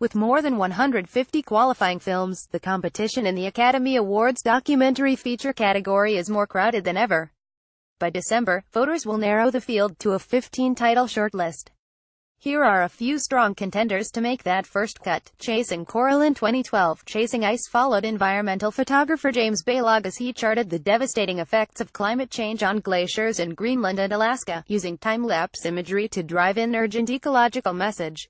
With more than 150 qualifying films, the competition in the Academy Awards documentary feature category is more crowded than ever. By December, voters will narrow the field to a 15-title shortlist. Here are a few strong contenders to make that first cut. Chasing Coral. In 2012, Chasing Ice followed environmental photographer James Baylog as he charted the devastating effects of climate change on glaciers in Greenland and Alaska, using time-lapse imagery to drive an urgent ecological message.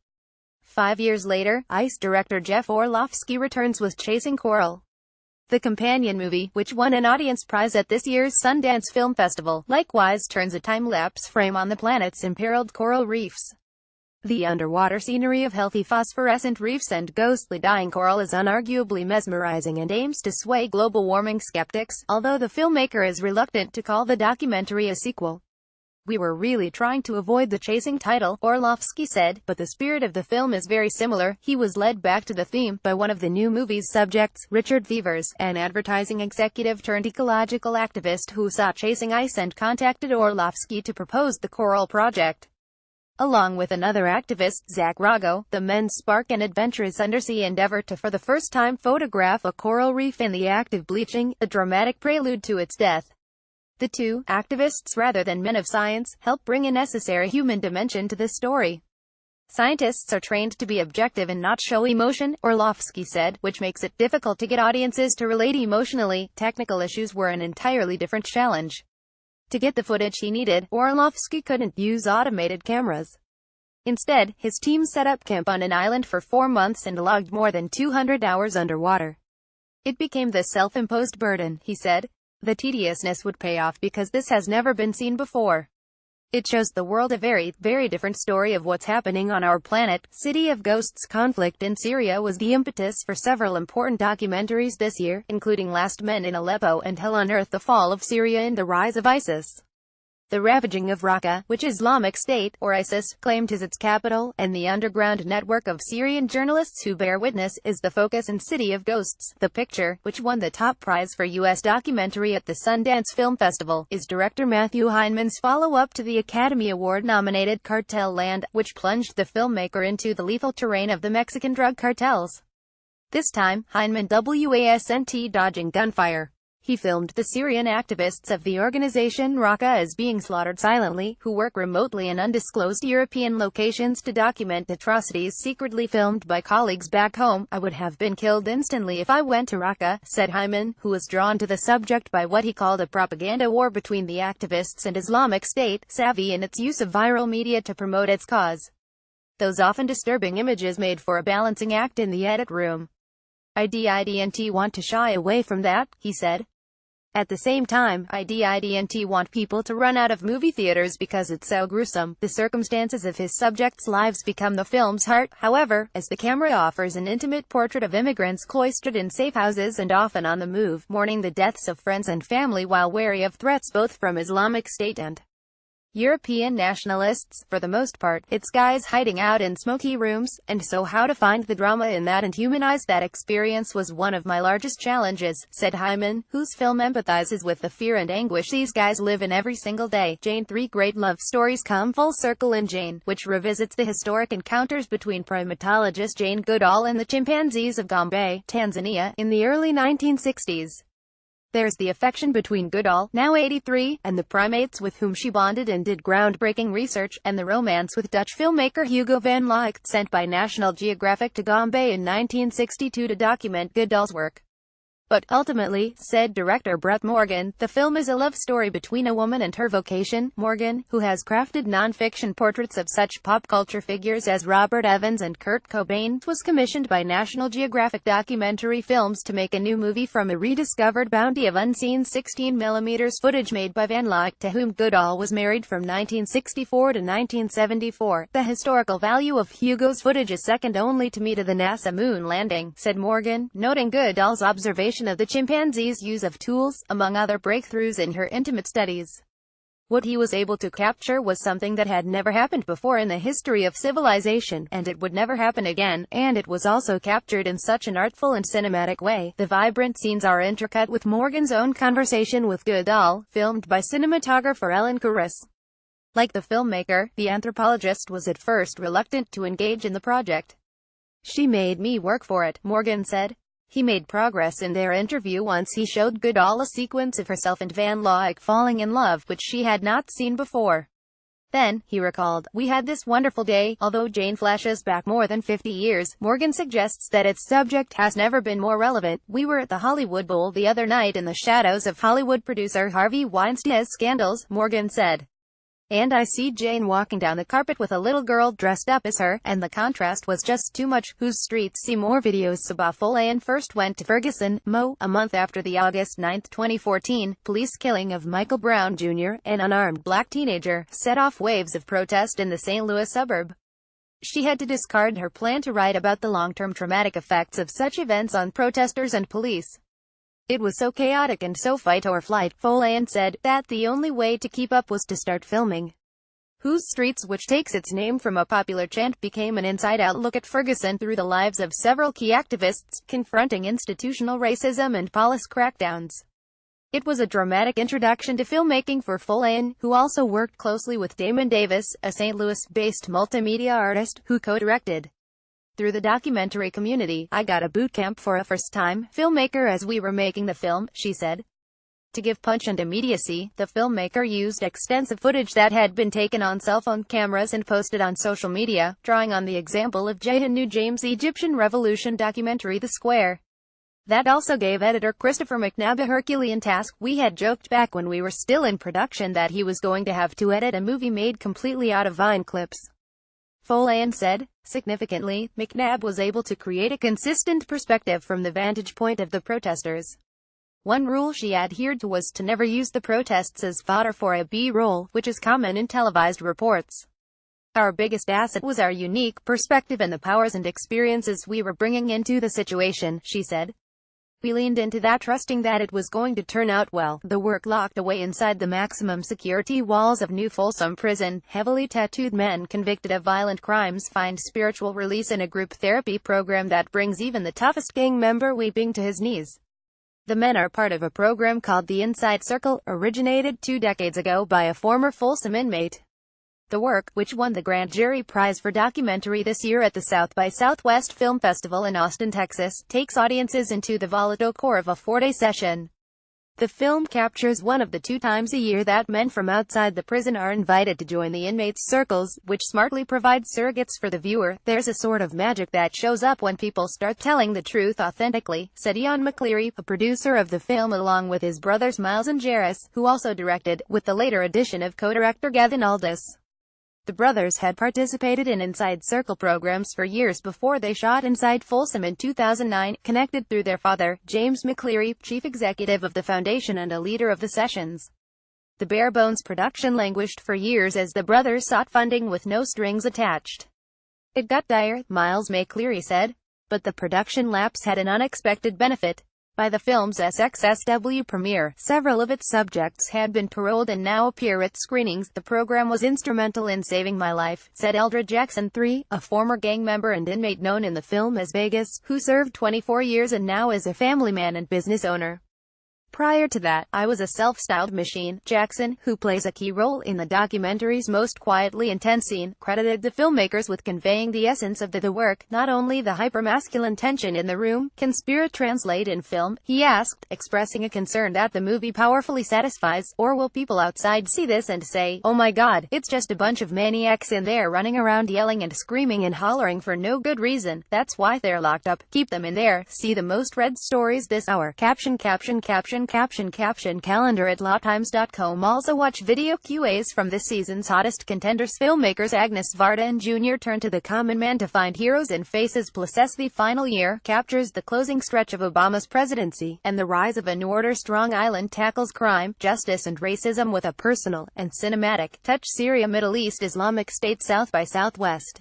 5 years later, Ice director Jeff Orlovsky returns with Chasing Coral. The companion movie, which won an audience prize at this year's Sundance Film Festival, likewise turns a time-lapse frame on the planet's imperiled coral reefs. The underwater scenery of healthy phosphorescent reefs and ghostly dying coral is unarguably mesmerizing and aims to sway global warming skeptics, although the filmmaker is reluctant to call the documentary a sequel. "We were really trying to avoid the Chasing title," Orlovsky said, "but the spirit of the film is very similar." He was led back to the theme by one of the new movie's subjects, Richard Fevers, an advertising executive turned ecological activist who saw Chasing Ice and contacted Orlovsky to propose the Coral Project. Along with another activist, Zach Rago, the men spark an adventurous undersea endeavor to for the first time photograph a coral reef in the act of bleaching, a dramatic prelude to its death. The two, activists rather than men of science, help bring a necessary human dimension to this story. "Scientists are trained to be objective and not show emotion," Orlovsky said, "which makes it difficult to get audiences to relate emotionally. Technical issues were an entirely different challenge. To get the footage he needed, Orlovsky couldn't use automated cameras. Instead, his team set up camp on an island for 4 months and logged more than 200 hours underwater. It became the self-imposed burden," he said. "The tediousness would pay off because this has never been seen before. It shows the world a very, very different story of what's happening on our planet." City of Ghosts. Conflict in Syria was the impetus for several important documentaries this year, including Last Men in Aleppo and Hell on Earth: The Fall of Syria and the Rise of ISIS. The ravaging of Raqqa, which Islamic State, or ISIS, claimed as its capital, and the underground network of Syrian journalists who bear witness, is the focus in City of Ghosts. The picture, which won the top prize for U.S. documentary at the Sundance Film Festival, is director Matthew Heineman's follow-up to the Academy Award-nominated Cartel Land, which plunged the filmmaker into the lethal terrain of the Mexican drug cartels. This time, Heineman wasn't dodging gunfire. He filmed the Syrian activists of the organization Raqqa as being slaughtered silently, who work remotely in undisclosed European locations to document atrocities secretly filmed by colleagues back home. "I would have been killed instantly if I went to Raqqa," said Heineman, who was drawn to the subject by what he called a propaganda war between the activists and Islamic State, savvy in its use of viral media to promote its cause. "Those often disturbing images made for a balancing act in the edit room. I didn't want to shy away from that," he said. "At the same time, I didn't want people to run out of movie theaters because it's so gruesome." The circumstances of his subjects' lives become the film's heart, however, as the camera offers an intimate portrait of immigrants cloistered in safe houses and often on the move, mourning the deaths of friends and family while wary of threats both from Islamic State and European nationalists. "For the most part, it's guys hiding out in smoky rooms, and so how to find the drama in that and humanize that experience was one of my largest challenges," said Heineman, whose film empathizes with the fear and anguish these guys live in every single day. Jane. 3 great love stories come full circle in Jane, which revisits the historic encounters between primatologist Jane Goodall and the chimpanzees of Gombe, Tanzania, in the early 1960s. There's the affection between Goodall, now 83, and the primates with whom she bonded and did groundbreaking research, and the romance with Dutch filmmaker Hugo van Lyck, sent by National Geographic to Gombe in 1962 to document Goodall's work. "But ultimately," said director Brett Morgan, "the film is a love story between a woman and her vocation." Morgan, who has crafted non-fiction portraits of such pop culture figures as Robert Evans and Kurt Cobain, was commissioned by National Geographic Documentary Films to make a new movie from a rediscovered bounty of unseen 16mm footage made by Van Lyck, to whom Goodall was married from 1964 to 1974. "The historical value of Hugo's footage is second only to me to the NASA moon landing," said Morgan, noting Goodall's observation of the chimpanzee's use of tools, among other breakthroughs in her intimate studies. What he was able to capture was something that had never happened before in the history of civilization, and it would never happen again, and it was also captured in such an artful and cinematic way. The vibrant scenes are intricate, with Morgan's own conversation with Goodall, filmed by cinematographer Ellen Kuras. Like the filmmaker, the anthropologist was at first reluctant to engage in the project. She made me work for it, Morgan said. He made progress in their interview once he showed Goodall a sequence of herself and Van Loic falling in love, which she had not seen before. Then, he recalled, we had this wonderful day. Although Jane flashes back more than 50 years, Morgan suggests that its subject has never been more relevant. We were at the Hollywood Bowl the other night in the shadows of Hollywood producer Harvey Weinstein's scandals, Morgan said. And I see Jane walking down the carpet with a little girl dressed up as her, and the contrast was just too much. Whose streets see more videos. Sabah Folayan first went to Ferguson, Mo, a month after the August 9, 2014, police killing of Michael Brown Jr., an unarmed black teenager, set off waves of protest in the St. Louis suburb. She had to discard her plan to write about the long-term traumatic effects of such events on protesters and police. It was so chaotic and so fight or flight, Folayan said, that the only way to keep up was to start filming. Whose Streets, which takes its name from a popular chant, became an inside-out look at Ferguson through the lives of several key activists, confronting institutional racism and police crackdowns. It was a dramatic introduction to filmmaking for Folayan, who also worked closely with Damon Davis, a St. Louis-based multimedia artist, who co-directed. Through the documentary community, I got a boot camp for a first-time filmmaker as we were making the film, she said. To give punch and immediacy, the filmmaker used extensive footage that had been taken on cell phone cameras and posted on social media, drawing on the example of Jahan New James' Egyptian Revolution documentary The Square. That also gave editor Christopher McNabb a Herculean task. We had joked back when we were still in production that he was going to have to edit a movie made completely out of Vine clips. Folayan said. Significantly, McNabb was able to create a consistent perspective from the vantage point of the protesters. One rule she adhered to was to never use the protests as fodder for a B-roll, which is common in televised reports. Our biggest asset was our unique perspective and the powers and experiences we were bringing into the situation, she said. We leaned into that, trusting that it was going to turn out well. The work locked away inside the maximum security walls of New Folsom Prison, heavily tattooed men convicted of violent crimes find spiritual release in a group therapy program that brings even the toughest gang member weeping to his knees. The men are part of a program called the Inside Circle, originated 2 decades ago by a former Folsom inmate. The work, which won the Grand Jury Prize for Documentary this year at the South by Southwest Film Festival in Austin, Texas, takes audiences into the volatile core of a 4-day session. The film captures one of the 2 times a year that men from outside the prison are invited to join the inmates' circles, which smartly provides surrogates for the viewer. There's a sort of magic that shows up when people start telling the truth authentically, said Ian McCleary, a producer of the film along with his brothers Miles and Jairus, who also directed, with the later addition of co-director Gavin Aldous. The brothers had participated in Inside Circle programs for years before they shot Inside Folsom in 2009, connected through their father, James McCleary, chief executive of the foundation and a leader of the sessions. The bare-bones production languished for years as the brothers sought funding with no strings attached. It got dire, Miles McCleary said. But the production lapse had an unexpected benefit. By the film's SXSW premiere, several of its subjects had been paroled and now appear at screenings. The program was instrumental in saving my life, said Eldred Jackson III, a former gang member and inmate known in the film as Vegas, who served 24 years and now is a family man and business owner. Prior to that, I was a self-styled machine. Jackson, who plays a key role in the documentary's most quietly intense scene, credited the filmmakers with conveying the essence of the work. Not only the hyper-masculine tension in the room, can spirit translate in film, he asked, expressing a concern that the movie powerfully satisfies, or will people outside see this and say, oh my god, it's just a bunch of maniacs in there running around yelling and screaming and hollering for no good reason. That's why they're locked up. Keep them in there. See the most read stories this hour. Caption calendar at lawtimes.com. Also watch video QAs from this season's hottest contenders. Filmmakers Agnes Varda Jr. turn to the common man to find heroes and faces. Plus the final year captures the closing stretch of Obama's presidency, and the rise of a New Order. Strong Island tackles crime, justice and racism with a personal and cinematic touch. Syria Middle East Islamic State South by Southwest.